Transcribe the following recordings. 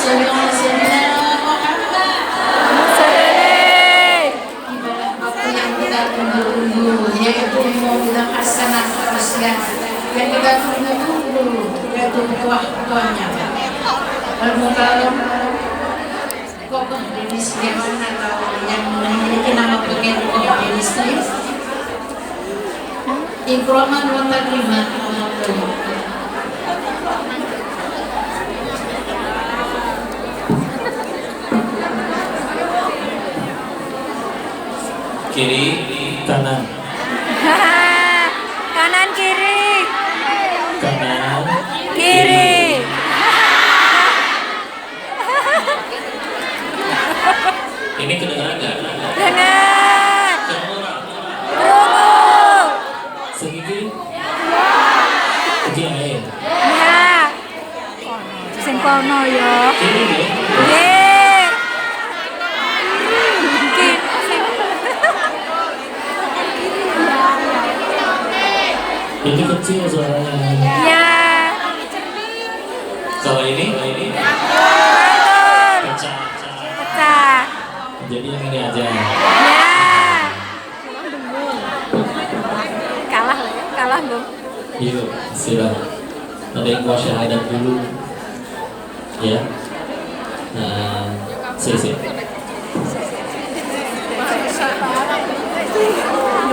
sholli ala sayyidina Muhammad. Ibadah waktu yang kita tunggu-tunggu, yaitu Maulana Hasanah Rasulullah yang kita tunggu-tunggu, yaitu ketua-ketuanya Al-Mukarram Kokoh Denis Dewan atau yang memiliki nama bagian Kokoh Denis Ikroman wa takriman. Kiri, kanan. Kanan kiri. Kanan, Kiri. Ini kedengeran nggak? Dengar. Kedengeran. Tunggu. Segigi? Iki ae. Ya. Sing kono ya. Kiri ya? Nggih. Ki- Ini kecil suaranya. Ya. Kalau ini? Betul. Pecah. Pecah. Jadi yang ini aja. Ya. Kalah loh ya. Kalah, Bung. Yuk, silakan. Ada yang mau syahadat dulu. Ya. Nah, sih.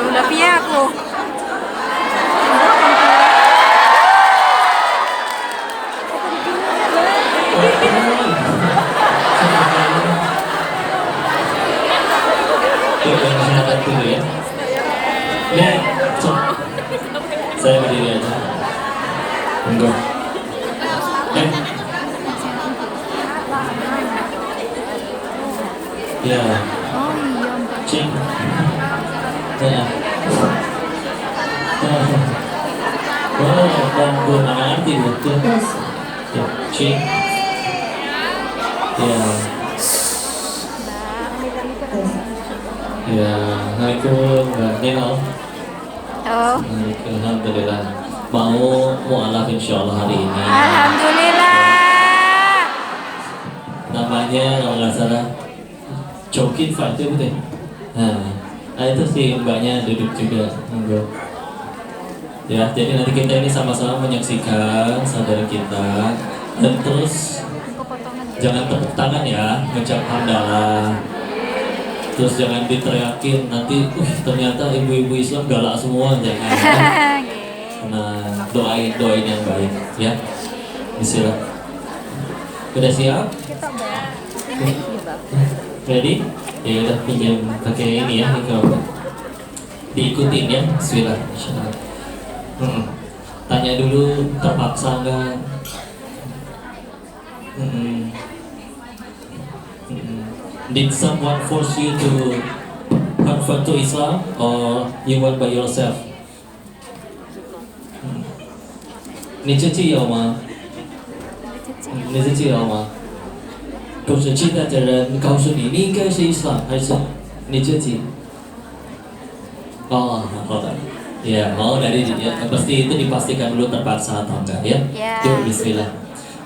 Udah piye aku. Yuk, yang syahadat dulu ya. Ya, cok. Saya berdiri aja. Enggak. Ya. Oh iya, Mbak. Cing. Ya. Oh, dan gue nggak ngerti betul. Ya, cing. Ya. Ya, Assalamualaikum Mbak Nino. Oh. Alhamdulillah. Mau mualaf insyaallah hari ini. Alhamdulillah. Namanya kalau nggak salah Jokin Pak itu betul. Nah itu sih mbaknya duduk juga. Enggak. Ya, jadi nanti kita ini sama-sama menyaksikan saudara kita dan terus jangan tepuk tangan ya, ngecap hamdalah. Terus jangan diteriakin nanti, ternyata ibu-ibu Islam galak semua, jangan. Nah, doain yang baik, ya. Bismillah. Udah siap? Ready? Ya udah pinjam pakai ini ya, diikutin ya. Bismillah. Insyaallah. Tanya dulu, terpaksa nggak? Did someone force you to convert to Islam or you went by yourself? 你自己有吗？你自己有吗？都是期待的人告诉你，你应该是 Islam 还是你自己？哦，好的。Ya, mau dari ya, pasti itu dipastikan dulu terpaksa atau enggak ya? Ya. Yuk, bismillah.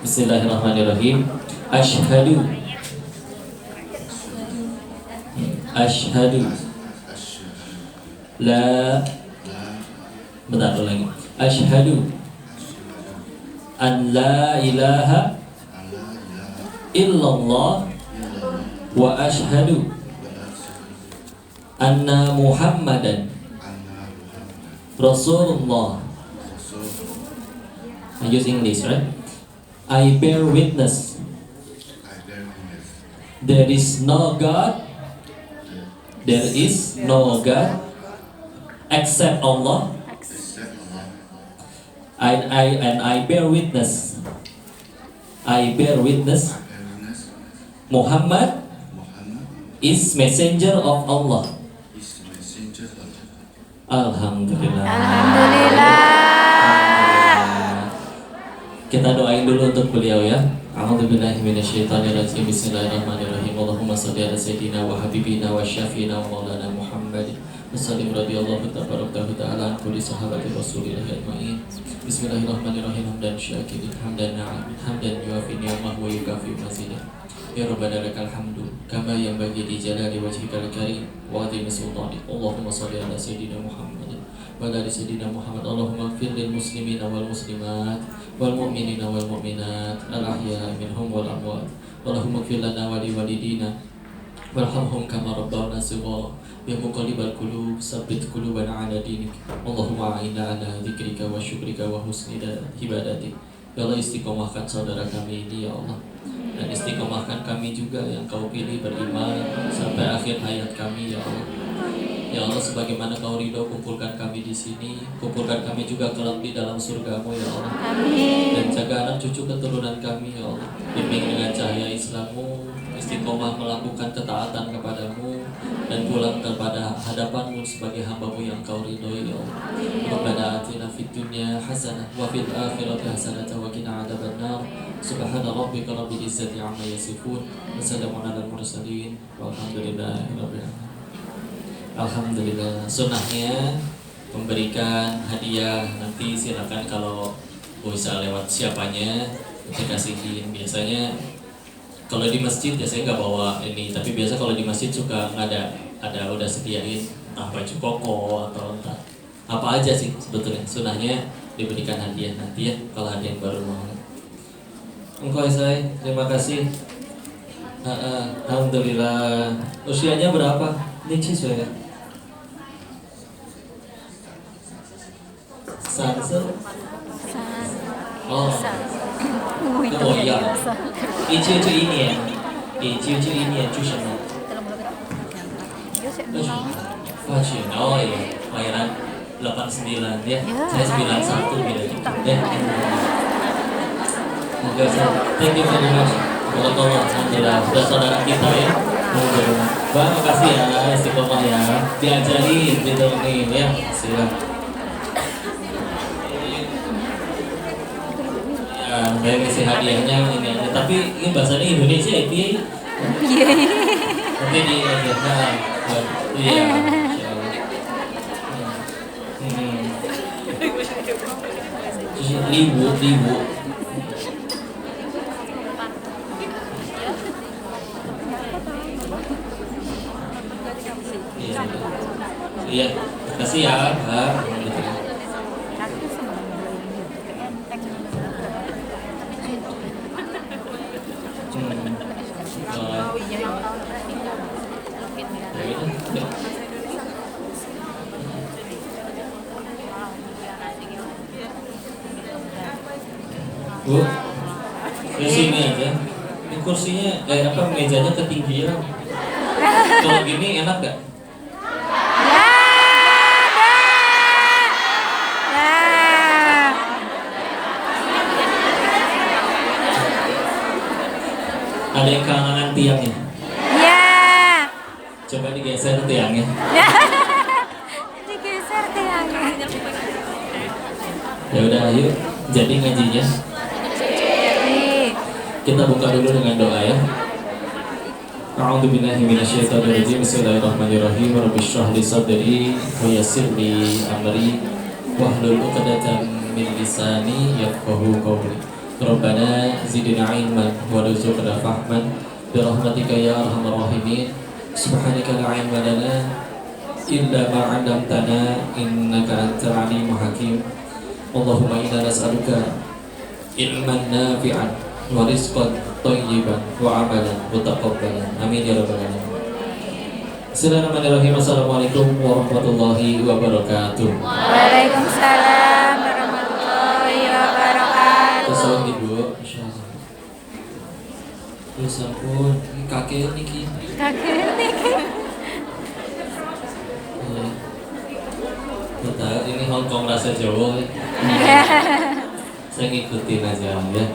Bismillahirrahmanirrahim. Asyhadu la bentar lagi. Asyhadu an la ilaha illallah wa asyhadu anna Muhammadan Rasulullah. I use English, right? I bear witness there is no God except Allah. I bear witness Muhammad is messenger of Allah. Alhamdulillah. Alhamdulillah. Kita doain dulu untuk beliau ya. A'udzubillahi minasyaitonirrajim. Bismillahirrahmanirrahim. Allahumma shalli ala sayyidina wa habibina wa syafiina wa maulana Muhammad wa Wasallim radhiyallahu ta'ala an kulli sahabati Rasulillah ajma'in. Bismillahirrahmanirrahim. Hamdan syakirin, hamdan na'imin, hamdan yuafi ni'amah wa yukafi mazidah. Ya Rabbana lakal hamdu kama yanbaghi li jalali wajhikal karim wa 'azimi sultanik. Allahumma shalli ala sayyidina Muhammad wa ala ali sayyidina Muhammad. Allahumma ighfir lil muslimina wal muslimat wal mu'minina wal mu'minat al ahya'i minhum wal amwat. Allahumma ighfir lana wa li walidina warhamhum kama rabbawna shighara. Ya muqallibal qulub tsabbit qulubana ala dinik. Allahumma a'inna ala dzikrika wa syukrika wa husni ibadatik. Ya Allah, istiqomahkan saudara kami ini ya Allah, dan istiqomahkan kami juga yang Kau pilih beriman sampai akhir hayat kami ya Allah. Ya Allah, sebagaimana Kau ridho kumpulkan kami di sini, kumpulkan kami juga kelak di dalam surga-Mu ya Allah. Amin. Dan jaga anak cucu keturunan kami ya Allah. Bimbing dengan cahaya Islam-Mu, istiqomah melakukan ketaatan kepadamu, dan pulang kepada hadapan-Mu sebagai hamba-Mu yang Kau ridhoi ya Allah. Rabbana atina fid dunya hasanah wa fil akhirati hasanah wa qina adzabannar. Subhana rabbika rabbil izzati amma yasifun wa salamun alal mursalin walhamdulillahi rabbil alamin. Alhamdulillah. Sunnahnya memberikan hadiah, nanti silakan kalau bisa lewat siapanya dikasihin. Biasanya kalau di masjid ya saya nggak bawa ini, tapi biasa kalau di masjid suka ada udah sediain entah baju koko atau entah apa aja sih sebetulnya. Sunnahnya diberikan hadiah nanti ya kalau ada yang baru mau. Engkau saya terima kasih. Alhamdulillah. Usianya berapa? Niki saya. Sanse. Oh. 跟我一样，1991年，1991年出生的。Wah, oh iya, lahiran 89 ya. Saya 91 beda gitu. Ya. Enggak sih. Thank you very much. Alhamdulillah, sudah saudara kita ya. Bang, makasih ya, istiqomah ya. Diajarin gitu nih ya. Silakan. Saya ngisi hadiahnya ini aja, tapi ini bahasanya Indonesia itu ya. Nanti di ajarkan. Iya. Libu. Iya. Kasih ya, Kak. Bu, di sini aja. Ini kursinya, mejanya ketinggian. Kalau gini enak gak? Ada yang kangen tiangnya? Ya. Coba digeser tiangnya. Digeser tiangnya. Ya udah, ayo jadi ngajinya. Kita buka dulu dengan doa ya. A'udzu billahi minasyaitonir rajim. Bismillahirrahmanirrahim. Rabbi shrah li sadri wa yassir li amri wahlul 'uqdatam min lisani yafqahu qawli. Rabbana zidna ilman warzuqna fahman bi rahmatika ya arhamar rahimin. Subhanaka la ilma lana illa ma 'allamtana innaka antal alimul hakim. Allahumma inna nas'aluka ilman nafi'an wa rizqan thayyiban wa amalan mutaqabbalan. Amin ya rabbal alamin. Bismillahirrahmanirrahim. Assalamualaikum warahmatullahi wabarakatuh. Waalaikumsalam warahmatullahi wabarakatuh. Salam ibu, insyaallah. Ya sampun, kakek niki. Kakek niki. Kita ini Hongkong rasa Jawa. Saya ngikutin aja ya.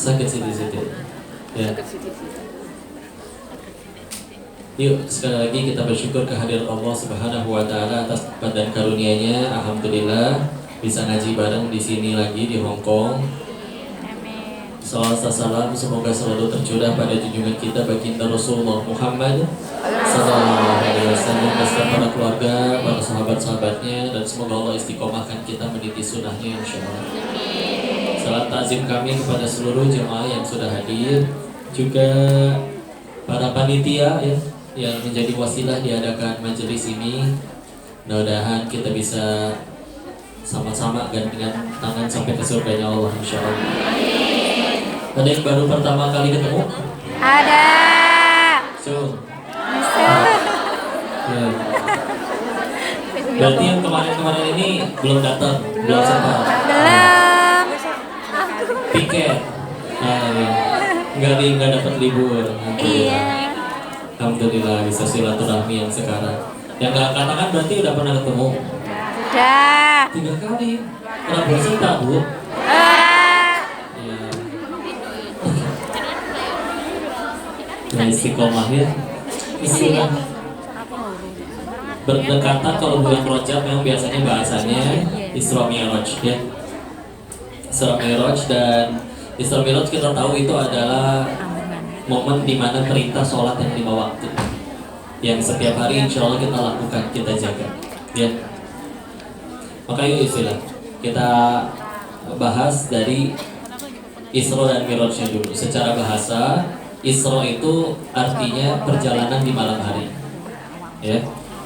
Sakit situ-situ ya. Yuk sekali lagi kita bersyukur kehadiran Allah Subhanahu wa taala atas nikmat dan karunia-Nya. Alhamdulillah bisa ngaji bareng di sini lagi di Hong Kong. Amin. Salawat dan salam semoga selalu tercurah pada junjungan kita baginda Rasulullah Muhammad Sallallahu Alaihi Wasallam beserta para keluarga, para sahabat-sahabatnya, dan semoga Allah istiqomahkan kita meniti sunnahnya insya Allah. Salam takzim kami kepada seluruh jemaah yang sudah hadir, juga para panitia ya yang menjadi wasilah diadakan majelis ini. Mudah-mudahan kita bisa sama-sama gandengan tangan sampai ke surganya Allah insya Allah. Ada yang baru pertama kali ketemu? Ada. So, Bisa. ya. Berarti yang kemarin-kemarin ini belum datang, belum sempat. Belum. Piket. Nah, ya. nggak dapat libur. Iya. Alhamdulillah bisa silaturahmi yang sekarang. Yang nggak katakan berarti udah pernah ketemu. Udah. 3 kali. Pernah berserta bu? Ya. Nah, istiqomah ya. Istilah berdekatan kalau bulan Rajab yang biasanya bahasanya Isra Mi'raj ya. Isra Mi'raj, dan Isra Mi'raj kita tahu itu adalah momen dimana perintah sholat yang 5 waktu yang setiap hari insya Allah kita lakukan, kita jaga ya. Maka yuk istilah kita bahas dari Isra dan Mi'rajnya dulu. Secara bahasa, Isra itu artinya perjalanan di malam hari ya,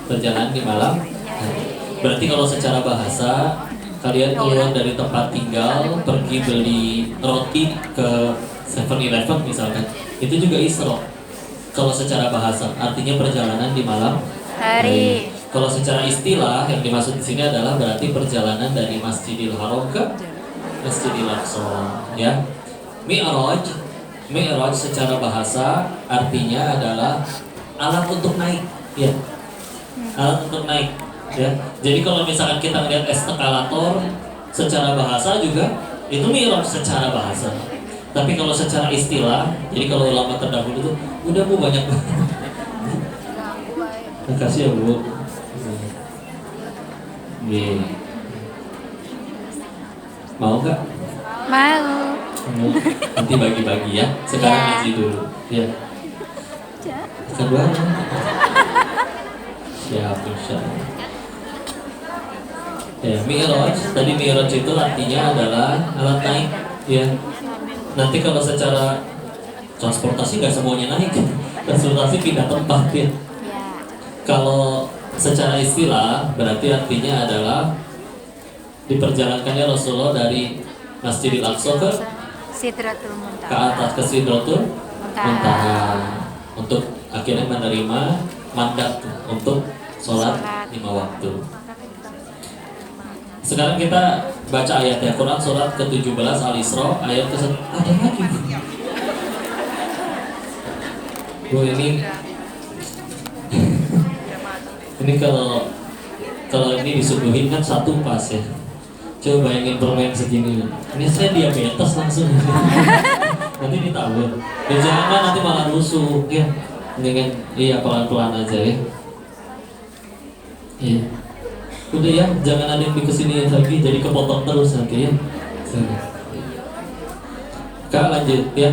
perjalanan di malam hari. Berarti kalau secara bahasa, kalian keluar dari tempat tinggal pergi beli roti ke 7-Eleven misalkan, itu juga Isra. Kalau secara bahasa artinya perjalanan di malam hari. Kalau secara istilah yang dimaksud di sini adalah berarti perjalanan dari Masjidil Haram ke Masjidil Aqsa ya. Mi'raj secara bahasa artinya adalah alat untuk naik ya. Alat untuk naik ya. Jadi kalau misalkan kita melihat eskalator secara bahasa juga itu Mi'raj secara bahasa. Tapi kalau secara istilah, jadi kalau ulama terdahulu itu udah bu banyak banget. Makasih ya bu. Mau nggak? Mau. Nanti bagi-bagi ya. Sekarang Ya. isi dulu. Ya. Kedua. Siap insyaallah. Ya, Mi'raj. Tadi Mi'raj itu artinya adalah alat naik. Ya. Nanti kalau secara transportasi nggak semuanya naik. Transportasi pindah tempat ya. Kalau secara istilah berarti artinya adalah diperjalankannya Rasulullah dari Masjidil Aqsa ke Sidratul Muntaha. ke atas ke Sidratul Muntaha untuk akhirnya menerima mandat untuk sholat 5 waktu. Sekarang kita baca ayat ya, Quran surat ke-17 Al-Isra ayat ke-1. Ada lagi Bu ini kalau ini disuguhin kan satu pas ya. Coba bayangin permen segini. Ini saya diabetes langsung. Nanti ditabur. Ya jangan nanti malah rusuh ya. Dengan iya pelan-pelan aja ya. Iya. Udah ya, jangan ada yang kesini lagi, jadi kepotong terus nanti ya. Kak lanjut ya.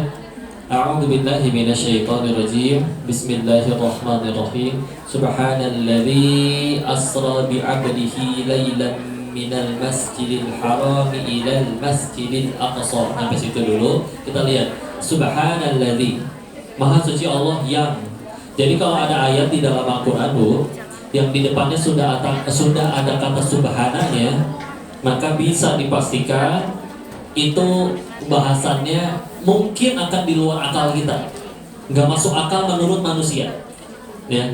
A'udzu billahi minasyaitonir rajim. Bismillahirrahmanirrahim. Subhanalladzi asra bi 'abdihi lailan minal masjidil haram ilal masjidil aqsa. Sampai situ dulu. Kita lihat Subhanalladzi. Maha suci Allah yang. Jadi kalau ada ayat di dalam Al-Qur'an Bu, yang di depannya sudah ada kata subhananya, maka bisa dipastikan itu bahasannya mungkin akan di luar akal kita, nggak masuk akal menurut manusia ya.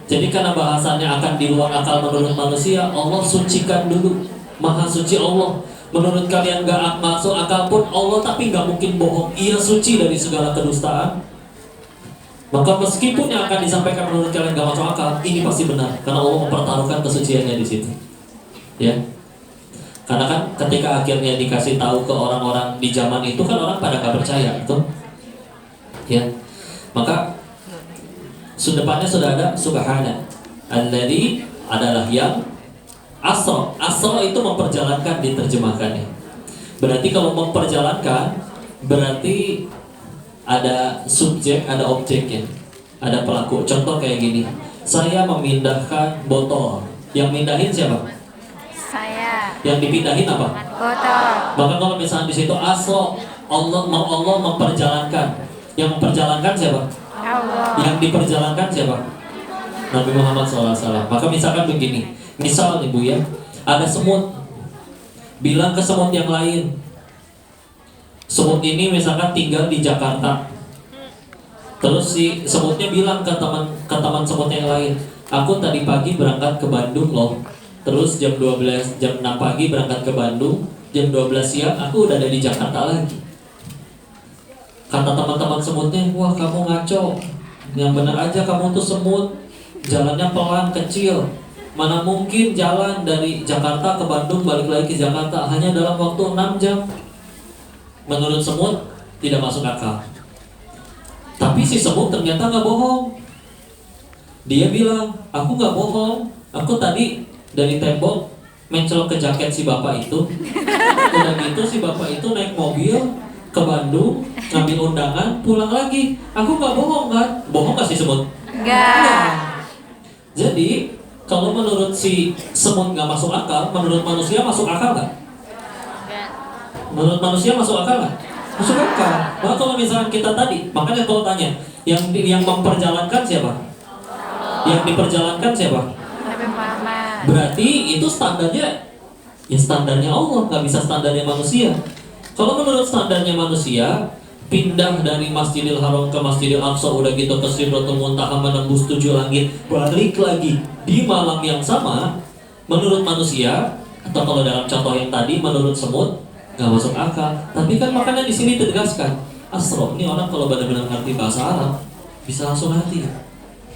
Jadi karena bahasannya akan di luar akal menurut manusia, Allah sucikan dulu. Maha suci Allah. Menurut kalian nggak masuk akal pun Allah, tapi nggak mungkin bohong. Ia suci dari segala kedustaan. Maka meskipun yang akan disampaikan menurut kalian gak masuk akal, ini pasti benar, karena Allah mempertaruhkan kesuciannya di situ. Ya, karena kan ketika akhirnya dikasih tahu ke orang-orang di zaman itu kan orang pada gak percaya, betul? Ya, maka depannya sudah ada subhana. Alladzi adalah yang asra. Asra itu memperjalankan diterjemahkannya. Berarti kalau memperjalankan berarti ada subjek, ada objek ya, ada pelaku. Contoh kayak gini, saya memindahkan botol. Yang mindahin siapa? Saya. Yang dipindahin apa? Botol. Maka kalau misalnya di situ asal Allah memperjalankan, yang memperjalankan siapa? Allah. Yang diperjalankan siapa? Nabi Muhammad SAW. Maka misalkan begini, misal nih Bu ya, ada semut, bilang ke semut yang lain, semut ini misalkan tinggal di Jakarta. Terus si semutnya bilang ke teman semut yang lain, aku tadi pagi berangkat ke Bandung loh. Terus jam 6 pagi berangkat ke Bandung, jam 12 siang aku udah ada di Jakarta lagi. Kata teman-teman semutnya, wah kamu ngaco, yang benar aja kamu tuh semut, jalannya pelan kecil. Mana mungkin jalan dari Jakarta ke Bandung balik lagi ke Jakarta hanya dalam waktu 6 jam. Menurut semut tidak masuk akal. Tapi si semut ternyata nggak bohong. Dia bilang, aku nggak bohong, aku tadi dari tembok mencolok ke jaket si bapak itu. Udah gitu si bapak itu naik mobil ke Bandung, ngambil undangan, pulang lagi. Aku nggak bohong kan? Bohong nggak si semut? Enggak. Jadi kalau menurut si semut nggak masuk akal, menurut manusia masuk akal nggak? Menurut manusia masuk akal nggak? Masuk akal. Nah kalau misalkan kita tadi, makanya kalau tanya, yang memperjalankan siapa? Yang diperjalankan siapa? Nabi Muhammad. Berarti itu standarnya, ya standarnya Allah, nggak bisa standarnya manusia. Kalau menurut standarnya manusia, pindah dari Masjidil Haram ke Masjidil Aqsa, udah gitu ke Sidratul Muntaha, menembus 7 langit, balik lagi di malam yang sama. Menurut manusia, atau kalau dalam contoh yang tadi, menurut semut, nggak masuk akal. Tapi kan makanya di sini ditegaskan, Asra, ini orang kalau benar-benar ngerti bahasa Arab, bisa langsung ngerti.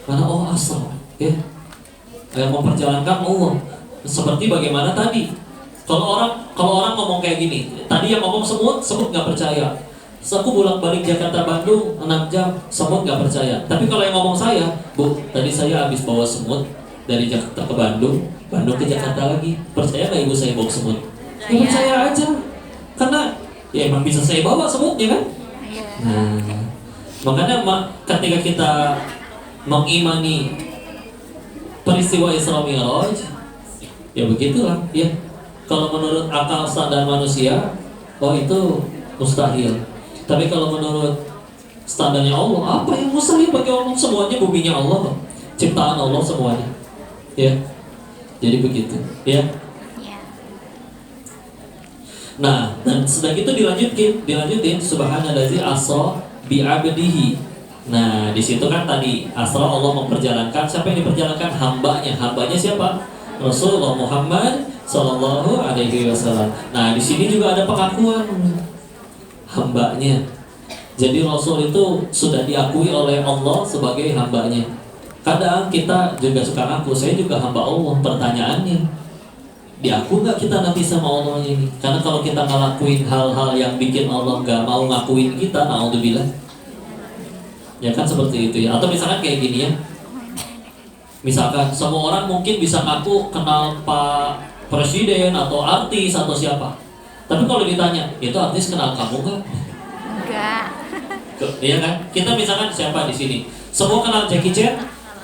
Karena oh Asra, ya, yang memperjalankan Allah. Seperti bagaimana tadi. Kalau orang ngomong kayak gini, tadi yang ngomong semut nggak percaya. Terus aku bolak-balik Jakarta Bandung 6 jam, semut nggak percaya. Tapi kalau yang ngomong saya, Bu, tadi saya habis bawa semut dari Jakarta ke Bandung ke Jakarta lagi. Percaya nggak ibu saya bawa semut? Ya percaya aja, karena ya emang bisa saya bawa semutnya kan. Iya. Nah, makanya ketika kita mengimani peristiwa Isra Mi'raj, ya begitulah, ya. Kalau menurut akal standar manusia, oh itu mustahil. Tapi kalau menurut standarnya Allah, apa yang mustahil bagi Allah? Semuanya buminya Allah, ciptaan Allah semuanya, ya. Jadi begitu, ya. Iya. Nah, dan sudah gitu dilanjutin subhanallazi asra bi 'abdihi. Nah, di situ kan tadi asra Allah memperjalankan, siapa yang diperjalankan? Hambanya. Hambanya siapa? Rasulullah Muhammad Sallallahu Alaihi Wasallam. Nah, di sini juga ada pengakuan hambanya. Jadi Rasul itu sudah diakui oleh Allah sebagai hambanya. Kadang kita juga suka ngaku, saya juga hamba Allah. Pertanyaannya, diaku nggak kita nanti sama Allah ini? Karena kalau kita ngelakuin hal-hal yang bikin Allah nggak mau ngakuin kita, naudzubillah. Ya kan seperti itu ya. Atau misalkan kayak gini ya. Misalkan semua orang mungkin bisa ngaku kenal Pak Presiden atau artis atau siapa. Tapi kalau ditanya, itu artis kenal kamu nggak? Enggak. Iya kan? Kita misalkan siapa di sini? Semua kenal Jackie Chan?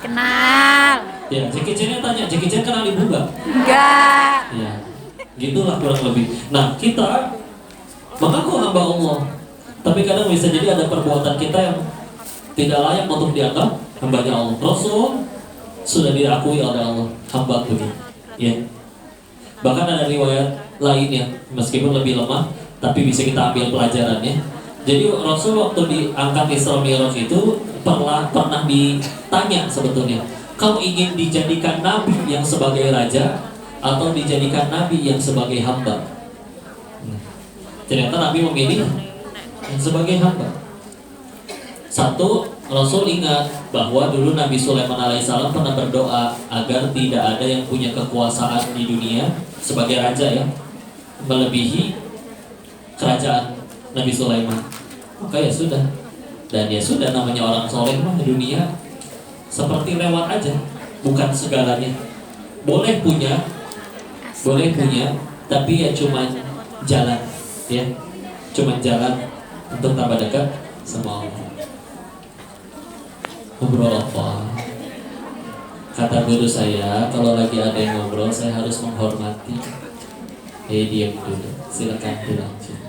Kenal. Ya, Jackie Chan tanya, Jackie Chan kenal ibu nggak? Enggak. Ya, gitulah kurang lebih. Nah, kita mengaku hamba Allah, tapi kadang bisa jadi ada perbuatan kita yang tidak layak untuk dianggap hambanya Allah. Rasul sudah diakui oleh Allah, hamba ini. Ya. Bahkan ada riwayat lainnya, meskipun lebih lemah, tapi bisa kita ambil pelajarannya. Jadi Rasul waktu diangkat Isra Mi'raj itu pernah ditanya sebetulnya, kau ingin dijadikan nabi yang sebagai raja atau dijadikan nabi yang sebagai hamba? Ternyata Nabi memilih yang sebagai hamba. Satu, Rasul ingat bahwa dulu Nabi Sulaiman alaihissalam pernah berdoa agar tidak ada yang punya kekuasaan di dunia sebagai raja ya, melebihi kerajaan Nabi Sulaiman. Maka ya sudah, dan ya sudah, namanya orang soleh mah di dunia seperti lewat aja, bukan segalanya. Boleh punya, tapi ya cuma jalan, ya, cuma jalan. untuk tambah dekat sama Allah. Ngobrol apa? Kata guru saya, kalau lagi ada yang ngobrol, saya harus menghormati. Diam dulu, silakan dilanjut.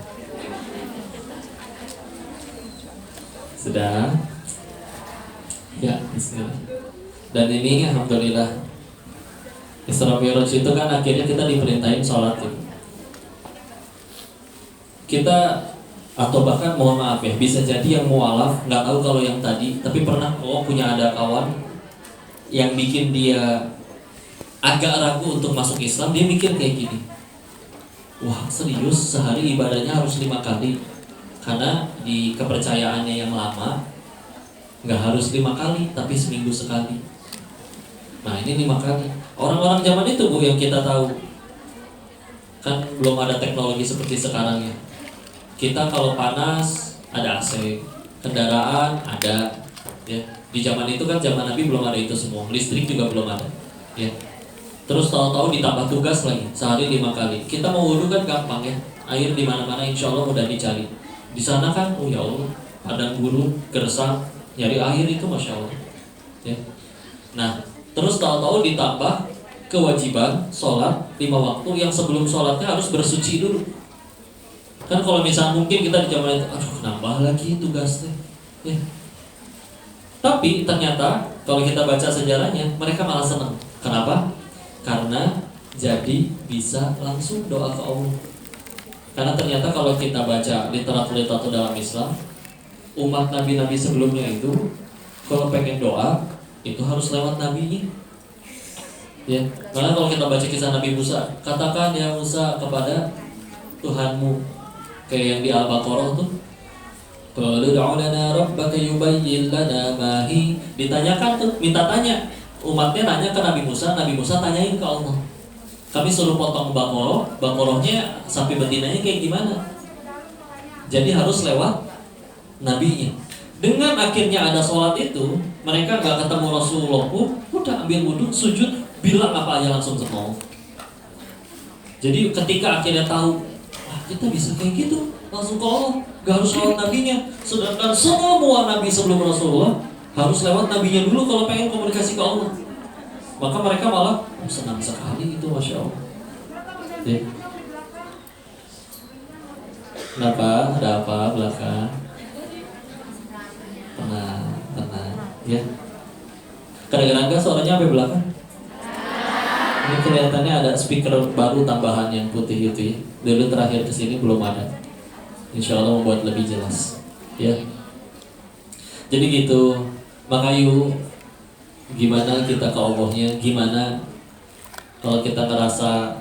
Sudah? Ya, bismillah. Dan ini alhamdulillah Isra Mi'raj itu kan akhirnya kita diperintahin sholat ya. Kita atau bahkan mohon maaf ya, bisa jadi yang mualaf nggak tahu kalau yang tadi, tapi pernah punya ada kawan yang bikin dia agak ragu untuk masuk Islam. Dia mikir kayak gini, wah serius sehari ibadahnya harus 5 kali, karena di kepercayaannya yang lama nggak harus 5 kali tapi seminggu sekali. Nah ini 5 kali. Orang-orang zaman itu Bu yang kita tahu kan belum ada teknologi seperti sekarang ya. Kita kalau panas ada AC, kendaraan ada ya. Di zaman itu kan zaman Nabi belum ada itu semua, listrik juga belum ada ya. Terus tahu-tahu ditambah tugas lagi, sehari 5 kali. Kita mau wudu kan gampang ya, air di mana-mana insya Allah mudah dicari. Di sana kan, oh ya Allah, padang gurun, gersang, nyari air itu masya Allah ya. Nah terus tahu-tahu ditambah kewajiban sholat 5 waktu yang sebelum sholatnya harus bersuci dulu. Kan kalau misalnya mungkin kita di zaman itu, aduh nambah lagi tugasnya ya. Tapi ternyata kalau kita baca sejarahnya, mereka malah senang. Kenapa? Karena jadi bisa langsung doa ke Allah. Karena ternyata kalau kita baca literatur dalam Islam, umat nabi-nabi sebelumnya itu kalau pengen doa itu harus lewat nabinya. Ya, karena kalau kita baca kisah Nabi Musa, katakan ya Musa kepada Tuhanmu, kayak yang di Al-Baqarah tuh, qul ud'u lana rabbaka yubayyin lana ma hi. Ditanyakan tuh, minta tanya. Umatnya nanya ke Nabi Musa tanyain ke Allah. Kami suruh potong Baqarahnya sapi betinanya kayak gimana? Jadi harus lewat nabinya. Dengan akhirnya ada sholat itu, mereka gak ketemu Rasulullah pun, udah ambil wudhu, sujud, bilang apa aja langsung semua. Jadi ketika akhirnya tahu, wah kita bisa kayak gitu, langsung ke Allah, gak harus lewat nabinya. Sedangkan semua nabi sebelum Rasulullah harus lewat nabinya dulu kalau pengen komunikasi ke Allah. Maka mereka malah senang sekali itu, masya Allah. Ya. Kenapa? Ada apa belakang? Tenang ya. Kadang-kadang gak suaranya sampai belakang. Ini kelihatannya ada speaker baru tambahan yang putih itu ya. Dulu terakhir kesini belum ada. Insya Allah membuat lebih jelas ya. Jadi gitu. Maka yuk, gimana kita ke Allahnya, gimana kalau kita ngerasa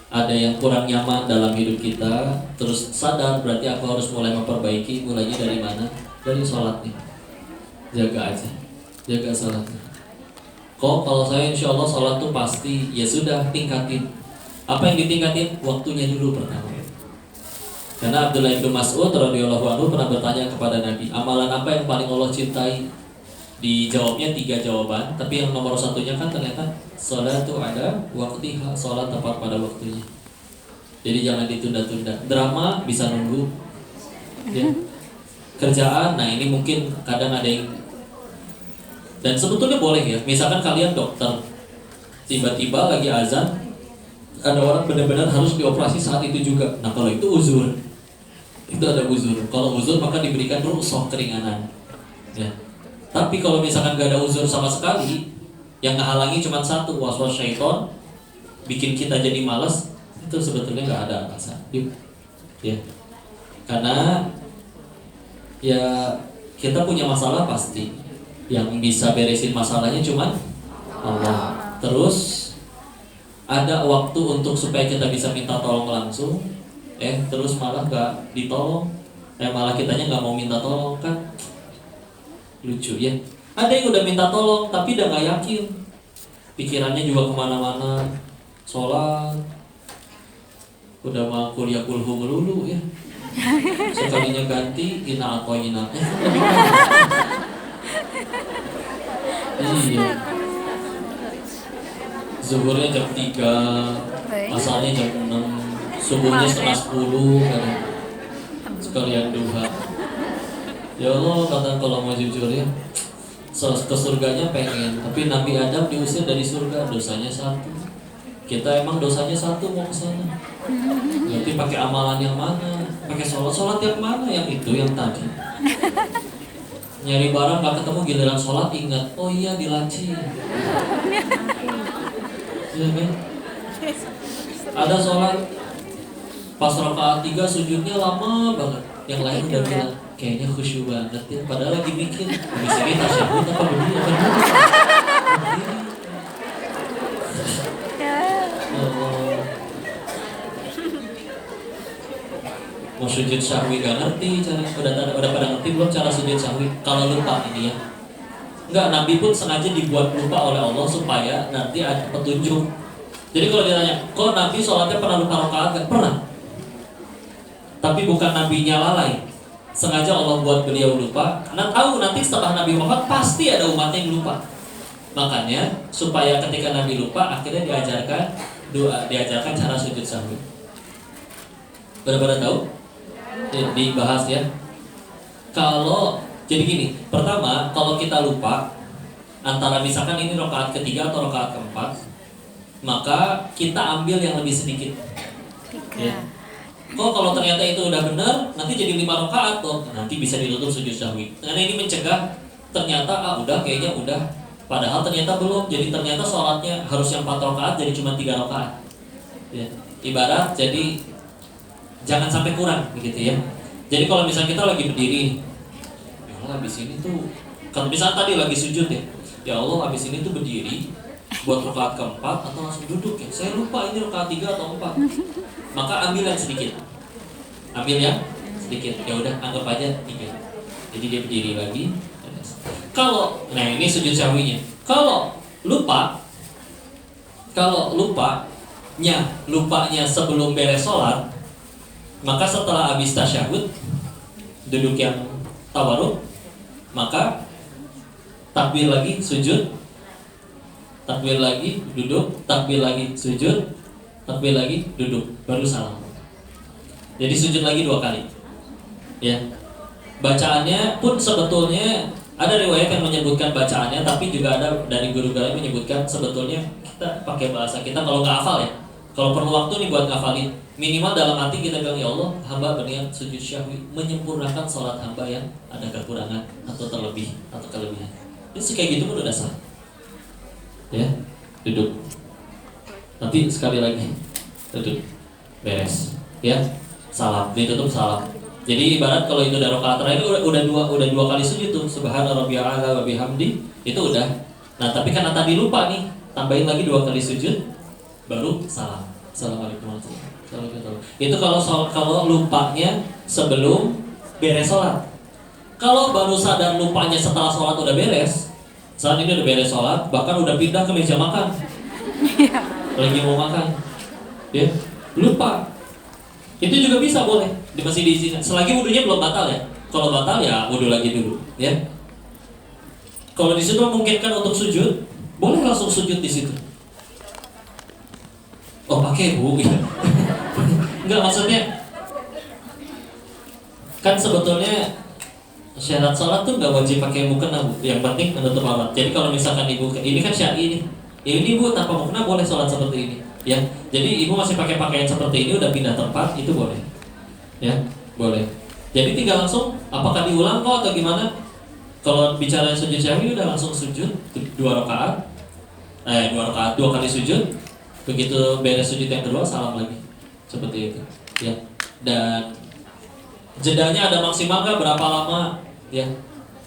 ada yang kurang nyaman dalam hidup kita, terus sadar berarti aku harus mulai memperbaiki. Mulainya dari mana? Dari sholat nih. Jaga aja, jaga sholatnya. Kalau saya insya Allah sholat tuh pasti, ya sudah tingkatin. Apa yang ditingkatin? Waktunya dulu pertama. Karena Abdullah bin Mas'ud radhiyallahu anhu pernah bertanya kepada Nabi, amalan apa yang paling Allah cintai? Dijawabnya 3 jawaban, tapi yang nomor 1-nya kan ternyata sholatu ada waktiha, sholat tepat pada waktunya. Jadi jangan ditunda-tunda. Drama bisa nunggu ya. Kerjaan, nah ini mungkin kadang ada yang, dan sebetulnya boleh ya. Misalkan kalian dokter, tiba-tiba lagi azan, ada orang benar-benar harus dioperasi saat itu juga. Nah kalau itu uzur, itu ada uzur. Kalau uzur maka diberikan rukhsah keringanan ya. Tapi kalau misalkan gak ada uzur sama sekali, yang ngehalangi cuma satu, waswas syaiton, bikin kita jadi malas, itu sebetulnya gak ada alasan ya. Karena ya kita punya masalah pasti, yang bisa beresin masalahnya cuma Allah. Terus ada waktu untuk supaya kita bisa minta tolong langsung, terus malah gak ditolong, malah kitanya gak mau minta tolong kan. Lucu ya. Ada yang udah minta tolong tapi udah gak yakin, pikirannya juga kemana-mana, sholat, udah mau kuliah kulhu melulu ya. Sekalinya ganti ina atau ina. Iya. Zuhurnya jam 3, asalnya jam 6, subuhnya setengah 10 kan. sekalian duha. Ya Allah, kata kalau mau jujur ya, ke surganya pengen, tapi Nabi Adam diusir dari surga, dosanya satu. Kita emang dosanya satu mau ke sana. Berarti pakai amalan yang mana? Pakai sholat yang mana? Yang itu, yang tadi. Nyari barang gak ketemu, giliran sholat ingat, oh iya di laci. Iya kan? Ada sholat pas rakaat 3 sujudnya lama banget. Yang lain udah bilang kayaknya khusyuk banget ya. Padahal lagi mikir habis ini tasyahud apa berdiri apa dulu. Allah. Mau sujud sahwi gak ngerti cara, udah pada ngerti belum cara sujud sahwi? Kalau lupa ini ya. Enggak, Nabi pun sengaja dibuat lupa oleh Allah supaya nanti ada petunjuk. Jadi kalau ditanya, kok Nabi sholatnya pernah lupa rakaat? Gak pernah. Tapi bukan Nabinya lalai. Sengaja Allah buat beliau lupa. Karena tahu nanti setelah Nabi wafat pasti ada umatnya yang lupa. Makanya supaya ketika Nabi lupa, akhirnya diajarkan cara sujud sahwi. Benar-benar tahu? Dibahas ya. Kalau jadi gini, pertama kalau kita lupa antara misalkan ini rakaat ketiga atau rakaat keempat, maka kita ambil yang lebih sedikit. Ya. Kok kalau ternyata itu udah benar, nanti jadi 5 rakaat tuh, nanti bisa ditutup sujud sahwi. Karena ini mencegah ternyata udah kayaknya udah, padahal ternyata belum. Jadi ternyata sholatnya harus yang 4 rakaat jadi cuma 3 rakaat. Ya. Ibarat jadi jangan sampai kurang begitu ya. Jadi kalau misalnya kita lagi berdiri, ya Allah habis ini tuh, kalau misalnya tadi lagi sujud ya Allah habis ini tuh berdiri buat rakaat keempat atau langsung duduk ya. Saya lupa ini rakaat 3 atau 4. Maka ambil yang sedikit. Ambil yang sedikit. Ya udah anggap aja 3. Jadi dia berdiri lagi. Kalau ini sujud sahwinya. Kalau lupanya sebelum beres sholat, maka setelah habis tasyahud duduk yang tawarruk, maka takbir lagi sujud, takbir lagi duduk, takbir lagi sujud, takbir lagi duduk, baru salam. Jadi sujud lagi 2 kali. Ya. Bacaannya pun sebetulnya ada riwayat yang menyebutkan bacaannya, tapi juga ada dari guru-guru yang menyebutkan sebetulnya kita pakai bahasa kita kalau nggak hafal ya. Kalau perlu waktu nih buat ngafalin, minimal dalam hati kita bilang ya Allah, hamba berniat sujud syahwi menyempurnakan sholat hamba yang ada kekurangan atau terlebih atau kelebihan. Jadi kayak gitu pun udah sah. Ya, duduk. Nanti sekali lagi duduk, beres. Ya, salam, ditutup salam. Jadi ibarat kalau itu udah rakaat terakhir udah dua kali sujud tuh, subhana rabbiyal a'la wa bihamdi, itu udah. Nah, tapi karena tadi lupa nih, tambahin lagi 2 kali sujud, baru salam. Assalamualaikum warahmatullahi wabarakatuh. Itu kalau lupanya sebelum beres sholat. Kalau baru sadar lupanya setelah sholat udah beres, saat ini udah beres sholat, bahkan udah pindah ke meja makan, lagi mau makan, ya lupa. Itu juga bisa boleh, masih diizinkan. Selagi wudunya belum batal ya. Kalau batal ya wudu lagi dulu, ya. Kalau di situ memungkinkan untuk sujud, boleh langsung sujud di situ. Oh pakai bu, gitu. Enggak, maksudnya kan sebetulnya syarat sholat tuh nggak wajib pakai mukena bu. Yang penting menutup aurat. Jadi kalau misalkan ibu ini kan syar'i nih, ini bu tanpa mukena boleh sholat seperti ini. Ya, jadi ibu masih pakai pakaian seperti ini udah pindah tempat itu boleh, ya boleh. Jadi tinggal langsung apakah diulang kok atau gimana? Kalau bicara sujud syahwi udah langsung sujud 2 rakaat, 2 kali sujud. Begitu beres sujud yang kedua salam lagi, seperti itu, ya. Dan jedanya ada maksimal nggak berapa lama? Ya,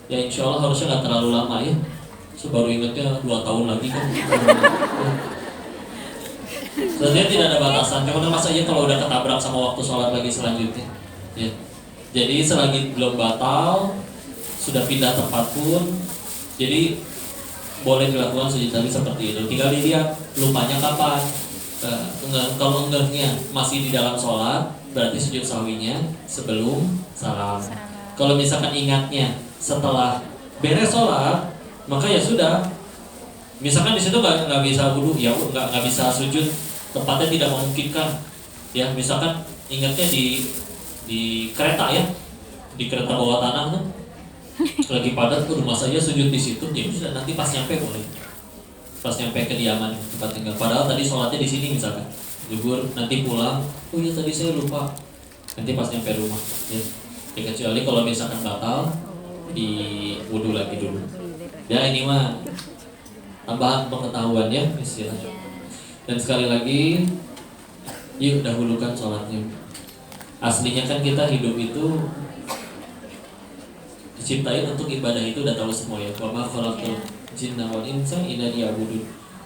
insya Allah harusnya nggak terlalu lama ya. Baru ingetnya 2 tahun lagi kan. Sebenarnya tidak ada batasan. Cuma masa aja kalau udah ketabrak sama waktu sholat lagi selanjutnya. Ya. Jadi selagi belum batal, sudah pindah tempat pun, jadi boleh dilakukan sujud sahwi seperti itu. Tinggal dilihat lupanya kapan. Kalau enggaknya masih di dalam sholat, berarti sujud sahwinya sebelum salam. Kalau misalkan ingatnya setelah beres sholat, maka ya sudah. Misalkan di situ nggak bisa wudu, ya nggak bisa sujud, tempatnya tidak memungkinkan. Ya, misalkan ingatnya di di kereta ya, di kereta bawah tanah tuh lagi padat tuh, rumah saya sujud di situ, ya sudah nanti pas nyampe boleh, pas nyampe kediaman tempat tinggal. Padahal tadi sholatnya di sini misalkan, zuhur nanti pulang, oh iya tadi saya lupa, nanti pas nyampe rumah. Ya kecuali kalau misalkan batal, di wudhu lagi dulu. Ya ini mah tambahan pengetahuan ya istilahnya. Dan sekali lagi, yuk dahulukan sholatnya. Aslinya kan kita hidup itu diciptain untuk ibadah, itu udah tahu semua ya. Wa ma khalaqtul jinna wal insa illa liya'budun.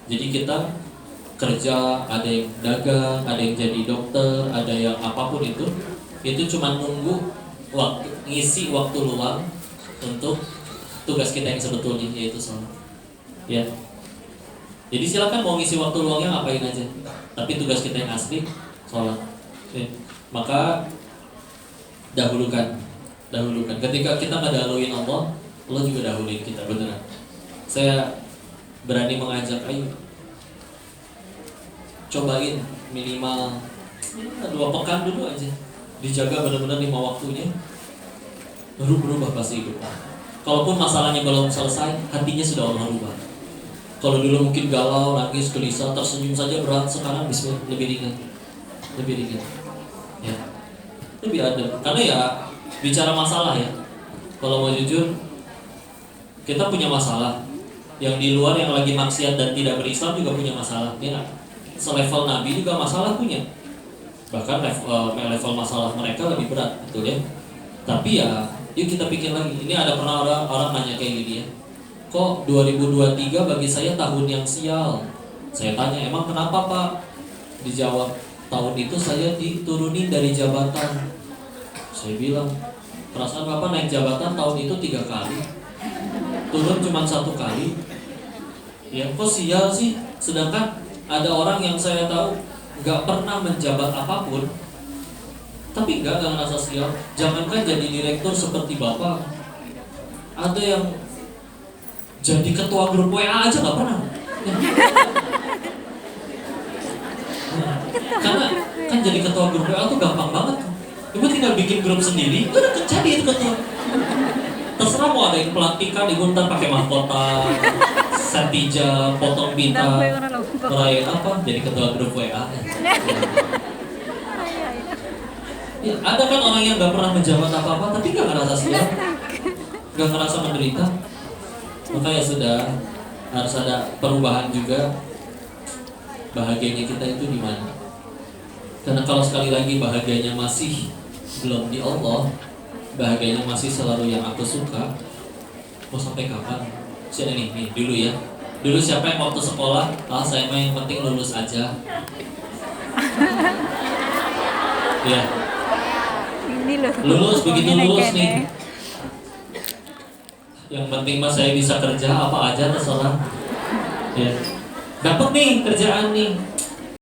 Jadi kita kerja, ada yang dagang, ada yang jadi dokter, ada yang apapun itu cuma nunggu waktu, ngisi waktu luang untuk tugas kita yang sebetulnya, yaitu sholat. Ya. Jadi silakan mau ngisi waktu luangnya ngapain aja. Tapi tugas kita yang asli sholat. Ya. Maka dahulukan. Ketika kita ngedahuluin Allah, Allah juga dahuluin kita, beneran. Saya berani mengajak, ayo cobain minimal 2 pekan dulu aja, dijaga benar-benar 5 waktunya, baru berubah pasti hidup. Kalaupun masalahnya belum selesai, hatinya sudah Allah ubah. Kalau dulu mungkin galau, nangis, gelisah, tersenyum saja berat, sekarang bismillah lebih ringan. Ya, lebih adem. Karena ya bicara masalah ya, kalau mau jujur, kita punya masalah. Yang di luar yang lagi maksiat dan tidak berislam juga punya masalah. Ya, selevel Nabi juga masalah punya. Bahkan level masalah mereka lebih berat, betul ya. Tapi ya, yuk kita pikir lagi. Ini ada pernah orang nanya kayak gini ya. Kok 2023 bagi saya tahun yang sial? Saya tanya, emang kenapa Pak? Dijawab, tahun itu saya diturunin dari jabatan. Saya bilang, perasaan Bapak naik jabatan tahun itu 3 kali, turun cuma 1 kali. Ya kok sial sih? Sedangkan ada orang yang saya tahu gak pernah menjabat apapun, tapi gak ngerasa sial. Jangankan jadi direktur seperti Bapak, ada yang jadi ketua grup WA aja gak pernah. Karena kan jadi ketua grup WA tuh gampang banget. Ibu tinggal bikin grup sendiri, udah jadi itu ketua. Terserah mau ada yang pelantikan, ibu ntar pakai mahkota, santija, potong pita, merayain apa, jadi ketua grup WA. Ya, ada kan orang yang gak pernah menjabat apa-apa, tapi gak ngerasa sial, gak ngerasa menderita. Maka ya sudah, harus ada perubahan juga. Bahagianya kita itu di mana? Karena kalau sekali lagi bahagianya masih belum di Allah, bahagianya masih selalu yang aku suka, mau sampai kapan? Siapa nih dulu ya. Dulu siapa yang waktu sekolah, saya mah yang penting lulus aja. Ya. Lulus, begitu lulus nih, yang penting mas saya bisa kerja apa aja terserah. Ya. Dapat nih kerjaan nih,